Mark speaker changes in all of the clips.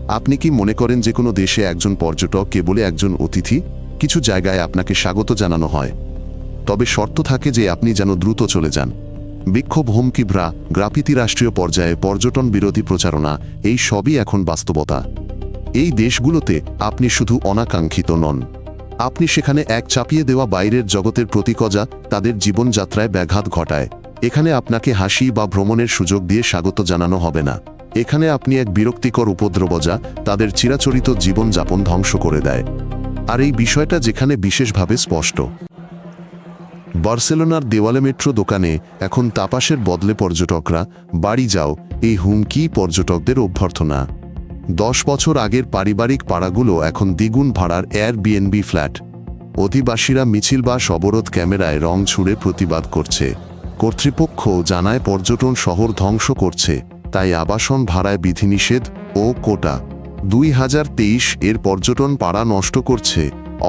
Speaker 1: আপনি কি মনে করেন যে কোনো দেশে একজন পর্যটক কেবলই একজন অতিথি? কিছু জায়গায় আপনাকে স্বাগত জানানো হয়, তবে শর্ত থাকে যে আপনি যেন দ্রুত চলে যান। বিক্ষোভ, হুমকি, গ্রাফিতি, রাষ্ট্রীয় পর্যায়ে পর্যটন বিরোধী প্রচারণা, এই সবই এখন বাস্তবতা। এই দেশগুলোতে আপনি শুধু অনাকাঙ্ক্ষিত নন, আপনি সেখানে এক চাপিয়ে দেওয়া বাইরের জগতের প্রতিকজা তাদের জীবনযাত্রায় ব্যাঘাত ঘটায়। এখানে আপনাকে হাসি বা ভ্রমণের সুযোগ দিয়ে স্বাগত জানানো হবে না। এখানে আপনি এক বিরক্তিকর উপদ্রবজা তাদের চিরাচরিত জীবনযাপন ধ্বংস করে দেয়। আর এই বিষয়টা যেখানে বিশেষভাবে স্পষ্ট, বার্সেলোনার দেওয়ালে মেট্রো দোকানে এখন তাপাসের বদলে পর্যটকরা বাড়ি যাও, এই হুমকি পর্যটকদের অভ্যর্থনা। 10 বছর আগের পারিবারিক পাড়াগুলো এখন দ্বিগুণ ভাড়ার এয়ারবিএনবি ফ্ল্যাট। অধিবাসীরা মিছিল বা অবরোধ ক্যামেরায় রং ছুঁড়ে প্রতিবাদ করছে। কর্তৃপক্ষ জানায় পর্যটন শহর ধ্বংস করছে, তাই আবাসন ভাড়ায় বিধিনিষেধ ও কোটা। 2023 এর পর্যটন পাড়া নষ্ট করছে।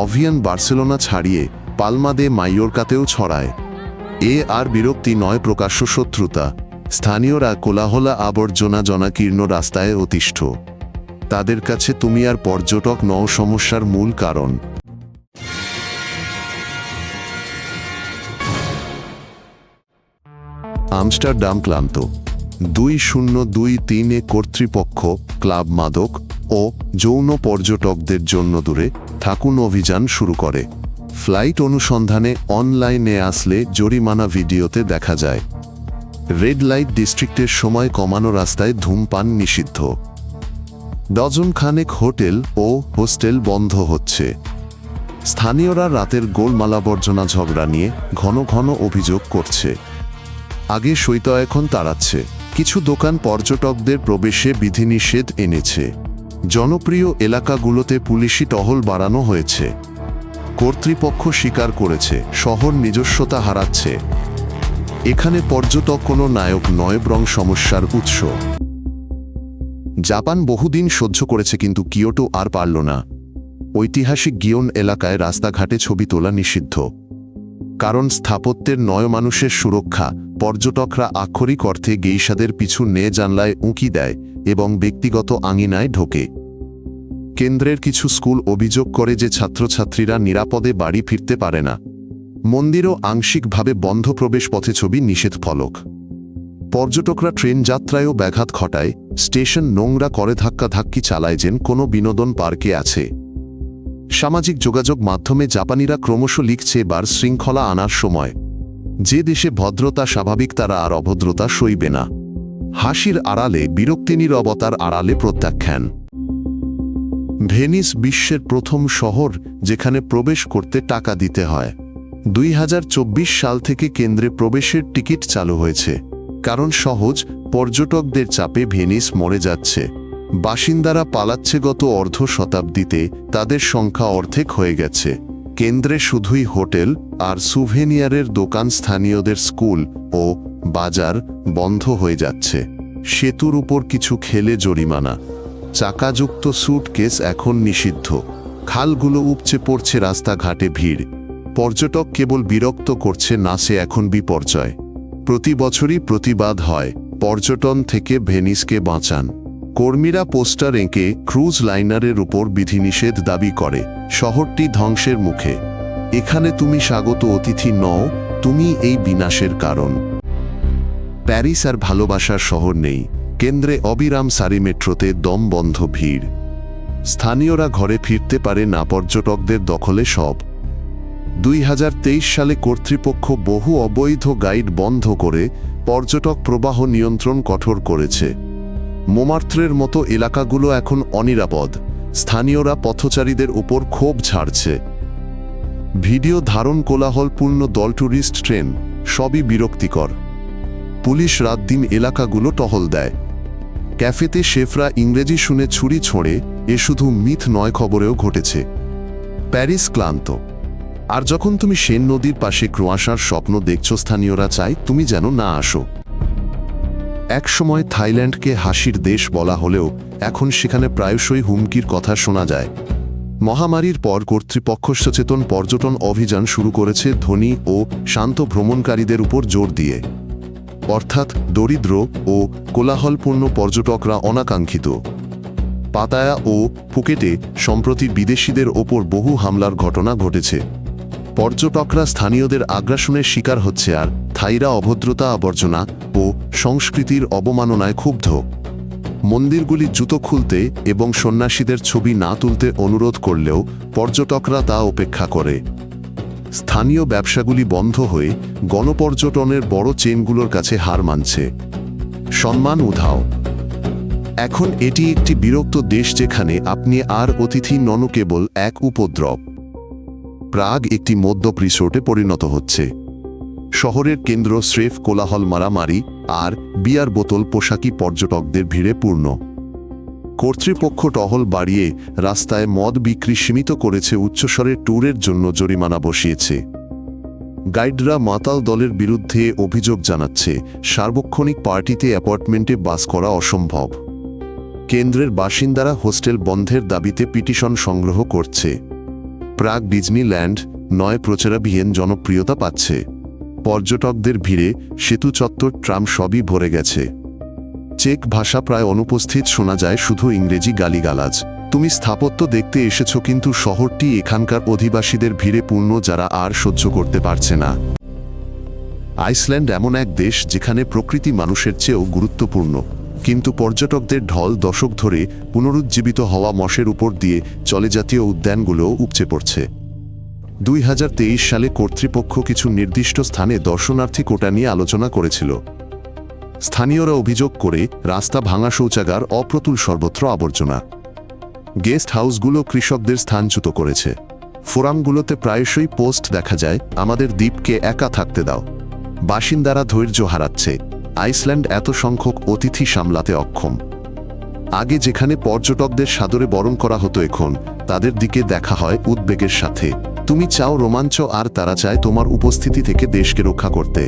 Speaker 1: অভিয়ান বার্সেলোনা ছাড়িয়ে পালমা দে মাইয়োর্কাতেও ছড়ায়। আর বিরক্তি নয়, প্রকাশ্য শত্রুতা। স্থানীয়রা কোলাহলা আবর্জনা জনাকীর্ণ রাস্তায় অতিষ্ঠ। তাদের কাছে তুমি আর পর্যটক নও সমস্যার মূল কারণ। আমস্টারডাম ক্লান্ত। 2023 কর্তৃপক্ষ ক্লাব মাদক ও যৌন পর্যটকদের জন্য দূরে থাকুন অভিযান শুরু করে। ফ্লাইট অনুসন্ধানে অনলাইনে আসলে জরিমানা ভিডিওতে দেখা যায়। রেড লাইট ডিস্ট্রিক্টের সময় কমানো, রাস্তায় ধূমপান নিষিদ্ধ। ডজন খানেক হোটেল ও হোস্টেল বন্ধ হচ্ছে। স্থানীয়রা রাতের গোলমাল আবর্জনা ঝগড়া নিয়ে ঘন ঘন অভিযোগ করছে। আগে সইত এখন তাড়াচ্ছে। কিছু দোকান পর্যটকদের প্রবেশে বিধিনিষেধ এনেছে। জনপ্রিয় এলাকাগুলোতে পুলিশি টহল বাড়ানো হয়েছে। কর্তৃপক্ষ স্বীকার করেছে শহর নিজস্বতা হারাচ্ছে। এখানে পর্যটক কোনো নায়ক নয়, বরং সমস্যার উৎস। জাপান বহুদিন সহ্য করেছে, কিন্তু কিয়োটো আর পারল না। ঐতিহাসিক গিয়োন এলাকায় রাস্তাঘাটে ছবি তোলা নিষিদ্ধ। কারণ স্থাপত্যের নয়, মানুষের সুরক্ষা। পর্যটকরা আক্ষরিক অর্থে গেইসাদের পিছু নিয়ে জানলায় উঁকি দেয় এবং ব্যক্তিগত আঙিনায় ঢোকে। কেন্দ্রের কিছু স্কুল অভিযোগ করে যে ছাত্রছাত্রীরা নিরাপদে বাড়ি ফিরতে পারে না। মন্দিরও আংশিকভাবে বন্ধ, প্রবেশ পথে ছবি নিষেধ ফলক। পর্যটকরা ট্রেন যাত্রায়ও ব্যাঘাত ঘটায়। স্টেশন নোংরা করে, ধাক্কাধাক্কি চালায় যেন কোনো বিনোদন পার্কে আছে। সামাজিক যোগাযোগ মাধ্যমে জাপানিরা ক্রমশ লিখছে এবার শৃঙ্খলা আনার সময়। যে দেশে ভদ্রতা স্বাভাবিক, তারা আর অভদ্রতা সইবে না। হাসির আড়ালে বিরক্তি, নীরবতার আড়ালে প্রত্যাখ্যান। ভেনিস বিশ্বের প্রথম শহর যেখানে প্রবেশ করতে টাকা দিতে হয়। 2024 সাল থেকে কেন্দ্রে প্রবেশের টিকিট চালু হয়েছে। কারণ সহজ, পর্যটকদের চাপে ভেনিস মরে যাচ্ছে। বাসিন্দারা পালাচ্ছে। গত অর্ধ শতাব্দীতে তাদের সংখ্যা অর্ধেক হয়ে গেছে। কেন্দ্রে শুধুই হোটেল আর সুভেনিয়ারের দোকান, স্থানীয়দের স্কুল ও বাজার বন্ধ হয়ে যাচ্ছে। সেতুর উপর কিছু খেলে জরিমানা। চাকাযুক্ত স্যুটকেস এখন নিষিদ্ধ। খালগুলো উপচে পড়ছে, রাস্তাঘাটে ভিড়। পর্যটক কেবল বিরক্ত করছে না, সে এখন বিপর্যয়। প্রতি বছরই প্রতিবাদ হয়, পর্যটন থেকে ভেনিসকে বাঁচান। কর্মীরা পোস্টার এঁকে ক্রুজ লাইনারের উপর বিধিনিষেধ দাবি করে। শহরটি ধ্বংসের মুখে। এখানে তুমি স্বাগত অতিথি নও, তুমি এই বিনাশের কারণ। প্যারিস আর ভালোবাসার শহর নেই। কেন্দ্রে অবিরাম সারি, মেট্রোতে দম বন্ধ ভিড়। স্থানীয়রা ঘরে ফিরতে পারে না, পর্যটকদের দখলে সব। 2023 সালে কর্তৃপক্ষ বহু অবৈধ গাইড বন্ধ করে পর্যটক প্রবাহ নিয়ন্ত্রণ কঠোর করেছে। মোমার্ত্রের মতো এলাকাগুলো এখন অনিরাপদ। স্থানীয়রা পথচারীদের উপর ক্ষোভ ঝাড়ছে। ভিডিও ধারণ, কোলাহলপূর্ণ দল, ট্যুরিস্ট ট্রেন, সবই বিরক্তিকর। পুলিশ রাত দিন এলাকাগুলো টহল দেয়। ক্যাফেতে শেফরা ইংরেজি শুনে ছুরি ছোঁড়ে। এ শুধু মিথ নয়, খবরেও ঘটেছে। প্যারিস ক্লান্ত। আর যখন তুমি সেন নদীর পাশে ক্রোয়াশার স্বপ্ন দেখছো, স্থানীয়রা চায় তুমি যেন না আসো। একসময় থাইল্যান্ডকে হাসির দেশ বলা হলেও এখন সেখানে প্রায়শই হুমকির কথা শোনা যায়। মহামারীর পর কর্তৃপক্ষ সচেতন পর্যটন অভিযান শুরু করেছে, ধনী ও শান্ত ভ্রমণকারীদের উপর জোর দিয়ে। অর্থাৎ দরিদ্র ও কোলাহলপূর্ণ পর্যটকরা অনাকাঙ্ক্ষিত। পাতায়া ও ফুকেটে সম্প্রতি বিদেশিদের ওপর বহু হামলার ঘটনা ঘটেছে। পর্যটকরা স্থানীয়দের আগ্রাসনের শিকার হচ্ছে, আর থাইরা অভদ্রতা, আবর্জনা ও সংস্কৃতির অবমাননায় ক্ষুব্ধ। মন্দিরগুলি জুতো খুলতে এবং সন্ন্যাসীদের ছবি না তুলতে অনুরোধ করলেও পর্যটকরা তা উপেক্ষা করে। স্থানীয় ব্যবসাগুলি বন্ধ হয়ে গণপর্যটনের বড় চেইনগুলোর কাছে হার মানছে। সম্মান উধাও। এখন এটি একটি বিরক্ত দেশ যেখানে আপনি আর অতিথি নন, কেবল এক উপদ্রব। প্রাগ একটি মদ্যপ রিসোর্টে পরিণত হচ্ছে। শহরের কেন্দ্র স্রেফ কোলাহল, মারামারি আর বিয়ার বোতল পোশাকি পর্যটকদের ভিড়ে পূর্ণ। কর্তৃপক্ষ টহল বাড়িয়ে রাস্তায় মদ বিক্রি সীমিত করেছে, উচ্চস্বরের ট্যুরের জন্য জরিমানা বসিয়েছে। গাইডরা মাতাল দলের বিরুদ্ধে অভিযোগ জানাচ্ছে, সার্বক্ষণিক পার্টিতে অ্যাপার্টমেন্টে বাস করা অসম্ভব। কেন্দ্রের বাসিন্দারা হোস্টেল বন্ধের দাবিতে পিটিশন সংগ্রহ করছে। প্রাগ ডিজনিল্যান্ড নয় প্রচারাভিযান জনপ্রিয়তা পাচ্ছে। পর্যটকদের ভিড়ে সেতু চত্বর, ট্রাম সবই ভরে গেছে। চেক ভাষা প্রায় অনুপস্থিত, শোনা যায় শুধু ইংরেজি গালিগালাজ। তুমি স্থাপত্য দেখতে এসেছ, কিন্তু শহরটি এখানকার অধিবাসীদের ভিড়ে পূর্ণ, যারা আর সহ্য করতে পারছে না। আইসল্যান্ড এমন এক দেশ যেখানে প্রকৃতি মানুষের চেয়েও গুরুত্বপূর্ণ, কিন্তু পর্যটকদের ঢল দশক ধরে পুনরুজ্জীবিত হওয়া মশের উপর দিয়ে চলে জাতীয় উদ্যানগুলোও উপচে পড়ছে। 2023 সালে কর্তৃপক্ষ কিছু নির্দিষ্ট স্থানে দর্শনার্থী কোটা নিয়ে আলোচনা করেছিল। স্থানীয়রা অভিযোগ করে রাস্তা, ভাঙা শৌচাগার, অপ্রতুল সর্বত্র আবর্জনা। গেস্ট হাউসগুলো কৃষকদের স্থানচ্যুত করেছে। ফোরামগুলোতে প্রায়শই পোস্ট দেখা যায়, আমাদের দ্বীপকে একা থাকতে দাও। বাসিন্দারা ধৈর্য হারাচ্ছে। আইসল্যান্ড এত সংখ্যক অতিথি সামলাতে অক্ষম। আগে যেখানে পর্যটকদের সাদরে বরণ করা হতো, এখন তাদের দিকে দেখা হয় উদ্বেগের সাথে। তুমি চাও রোমাঞ্চ, আর তারা চায় তোমার উপস্থিতি থেকে দেশকে রক্ষা করতে।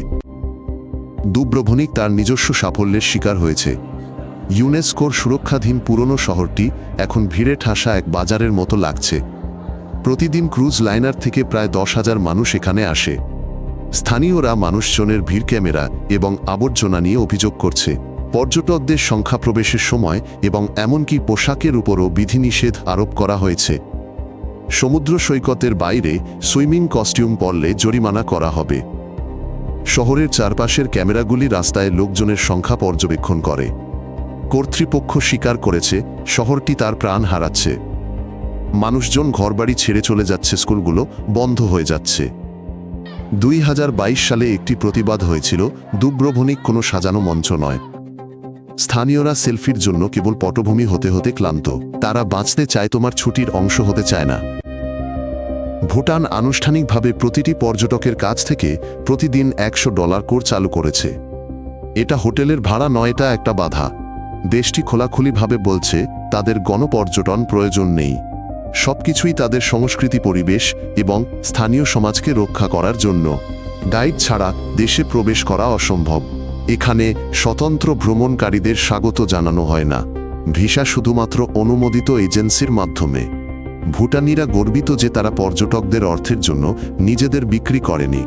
Speaker 1: দুব্রভনিক তার নিজস্ব সাফল্যের শিকার হয়েছে। ইউনেস্কোর সুরক্ষাধীন পুরনো শহরটি এখন ভিড়ে ঠাসা এক বাজারের মতো লাগছে। প্রতিদিন ক্রুজ লাইনার থেকে প্রায় 10,000 মানুষ এখানে আসে। স্থানীয়রা মানুষজনের ভিড়, ক্যামেরা এবং আবর্জনা নিয়ে অভিযোগ করছে। পর্যটকদের সংখ্যা, প্রবেশের সময় এবং এমনকি পোশাকের উপরও বিধিনিষেধ আরোপ করা হয়েছে। সমুদ্র সৈকতের বাইরে সুইমিং কস্টিউম পরলে জরিমানা করা হবে। শহরের চারপাশের ক্যামেরাগুলি রাস্তায় লোকজনের সংখ্যা পর্যবেক্ষণ করে। কর্তৃপক্ষ স্বীকার করেছে শহরটি তার প্রাণ হারাচ্ছে। মানুষজন ঘরবাড়ি ছেড়ে চলে যাচ্ছে, স্কুলগুলো বন্ধ হয়ে যাচ্ছে। 2022 সালে একটি প্রতিবাদ হয়েছিল, দুব্রভনিক কোনো সাজানো মঞ্চ নয়। স্থানীয়রা সেলফির জন্য কেবল পটভূমি হতে হতে ক্লান্ত। তারা বাঁচতে চায়, তোমার ছুটির অংশ হতে চায় না। ভুটান আনুষ্ঠানিকভাবে প্রতিটি পর্যটকের কাছ থেকে প্রতিদিন $100 কর চালু করেছে। এটা হোটেলের ভাড়া নয়, এটা একটা বাধা। দেশটি খোলাখুলিভাবে বলছে তাদের গণপর্যটন প্রয়োজন নেই। সবকিছুই তাদের সংস্কৃতি, পরিবেশ এবং স্থানীয় সমাজকে রক্ষা করার জন্য। গাইড ছাড়া দেশে প্রবেশ করা অসম্ভব। এখানে স্বতন্ত্র ভ্রমণকারীদের স্বাগত জানানো হয় না। ভিসা শুধুমাত্র অনুমোদিত এজেন্সির মাধ্যমে। ভুটানিরা গর্বিত যে তারা পর্যটকদের অর্থের জন্য নিজেদের বিক্রি করেনি।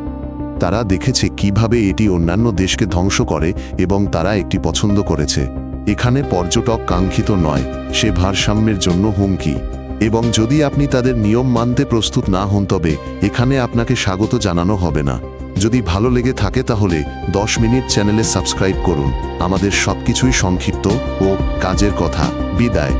Speaker 1: তারা দেখেছে কিভাবে এটি অন্যান্য দেশকে ধ্বংস করে, এবং তারা একটি পছন্দ করেছে। এখানে পর্যটক কাঙ্ক্ষিত নয়, সে ভারসাম্যের জন্য হুমকি। এবং যদি আপনি তাদের নিয়ম মানতে প্রস্তুত না হন, তবে এখানে আপনাকে স্বাগত জানানো হবে না। যদি ভালো লেগে থাকে তাহলে 10 মিনিট চ্যানেলে সাবস্ক্রাইব করুন। আমাদের সবকিছুই সংক্ষিপ্ত ও কাজের কথা। বিদায়।